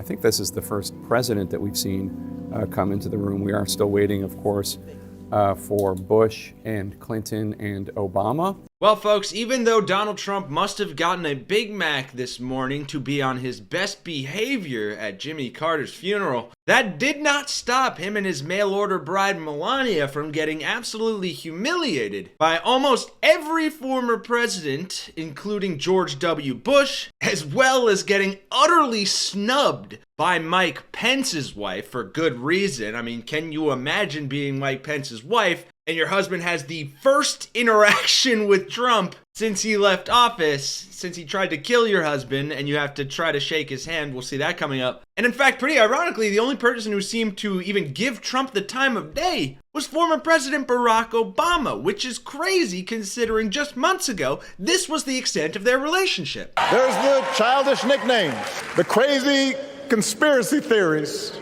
think this is the first president that we've seen come into the room. We are still waiting, of course, for Bush and Clinton and Obama. Well, folks, even though Donald Trump must have gotten a Big Mac this morning to be on his best behavior at Jimmy Carter's funeral, that did not stop him and his mail-order bride Melania from getting absolutely humiliated by almost every former president, including George W. Bush, as well as getting utterly snubbed by Mike Pence's wife for good reason. I mean, can you imagine being Mike Pence's wife and your husband has the first interaction with Trump since he left office, since he tried to kill your husband, and you have to try to shake his hand? We'll see that coming up. And in fact, pretty ironically, the only person who seemed to even give Trump the time of day was former President Barack Obama, which is crazy considering just months ago, this was the extent of their relationship. There's the childish nicknames, the crazy conspiracy theories,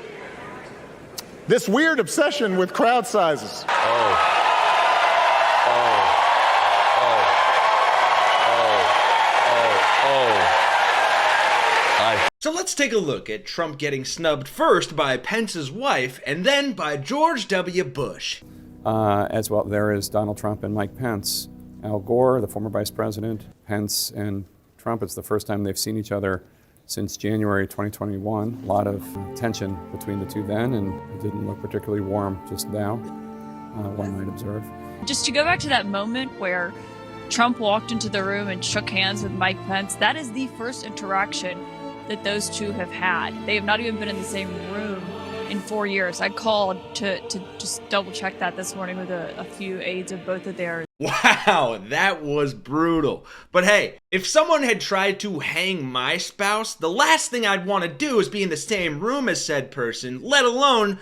this weird obsession with crowd sizes. So let's take a look at Trump getting snubbed first by Pence's wife and then by George W. Bush. As well, there is Donald Trump and Mike Pence. Al Gore, the former vice president, Pence and Trump, it's the first time they've seen each other since January 2021. A lot of tension between the two then, and it didn't look particularly warm just now, one might observe. Just to go back to that moment where Trump walked into the room and shook hands with Mike Pence, that is the first interaction that those two have had. They have not even been in the same room in 4 years. I called to just double check that this morning with a few aides of both of theirs. Wow, that was brutal. But hey, if someone had tried to hang my spouse, the last thing I'd want to do is be in the same room as said person, let alone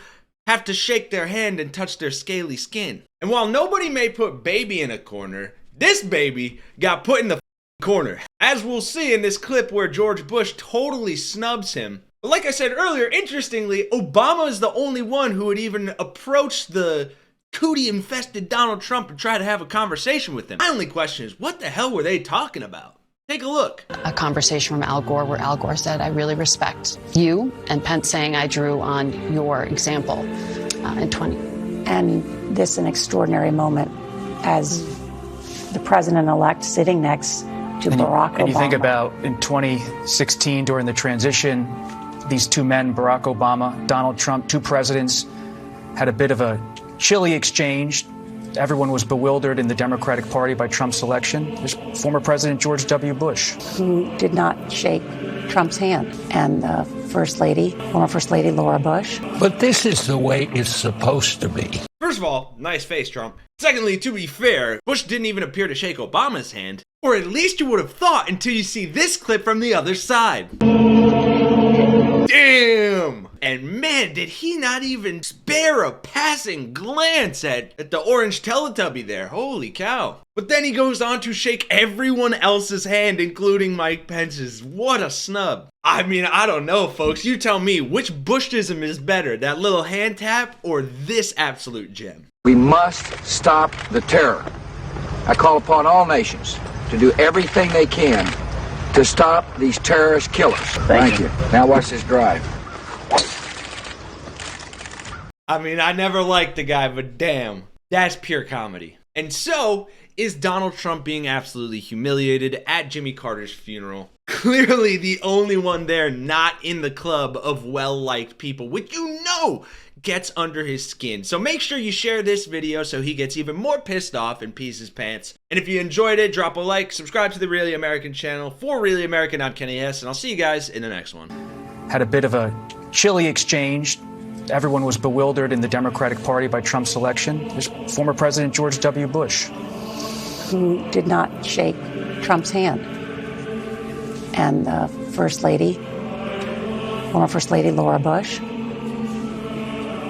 have to shake their hand and touch their scaly skin. And while nobody may put baby in a corner, this baby got put in the corner, as we'll see in this clip where George Bush totally snubs him. But like I said earlier, interestingly, Obama is the only one who would even approach the cootie-infested Donald Trump and try to have a conversation with him. My only question is, what the hell were they talking about? Take a look. A conversation from Al Gore where Al Gore said, "I really respect you," and Pence saying, "I drew on your example in 20." And this an extraordinary moment as the president-elect sitting next to Barack Obama. And you think about in 2016 during the transition, these two men, Barack Obama, Donald Trump, two presidents, had a bit of a chilly exchange. Everyone was bewildered in the Democratic Party by Trump's selection. There's former President George W. Bush, who did not shake Trump's hand, and the First Lady, former First Lady Laura Bush. But this is the way it's supposed to be. First of all, nice face, Trump. Secondly, to be fair, Bush didn't even appear to shake Obama's hand. Or at least you would have thought until you see this clip from the other side. Damn! And man, did he not even spare a passing glance at the orange Teletubby there. Holy cow. But then he goes on to shake everyone else's hand, including Mike Pence's. What a snub. I mean, I don't know, folks. You tell me, which Bushism is better, that little hand tap or this absolute gem? We must stop the terror. I call upon all nations to do everything they can to stop these terrorist killers. Thank you. Now watch this drive. I mean, I never liked the guy, but damn, that's pure comedy. And so is Donald Trump being absolutely humiliated at Jimmy Carter's funeral. Clearly the only one there not in the club of well-liked people, which you know gets under his skin. So make sure you share this video so he gets even more pissed off and pees his pants. And if you enjoyed it, drop a like, subscribe to the Really American channel. For Really American, I'm Kenny Hesse, and I'll see you guys in the next one. had a bit of a chilly exchange. Everyone was bewildered in the Democratic Party by Trump's selection. There's former President George W. Bush, who did not shake Trump's hand, and the First Lady, former First Lady Laura Bush.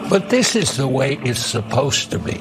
But this is the way it's supposed to be.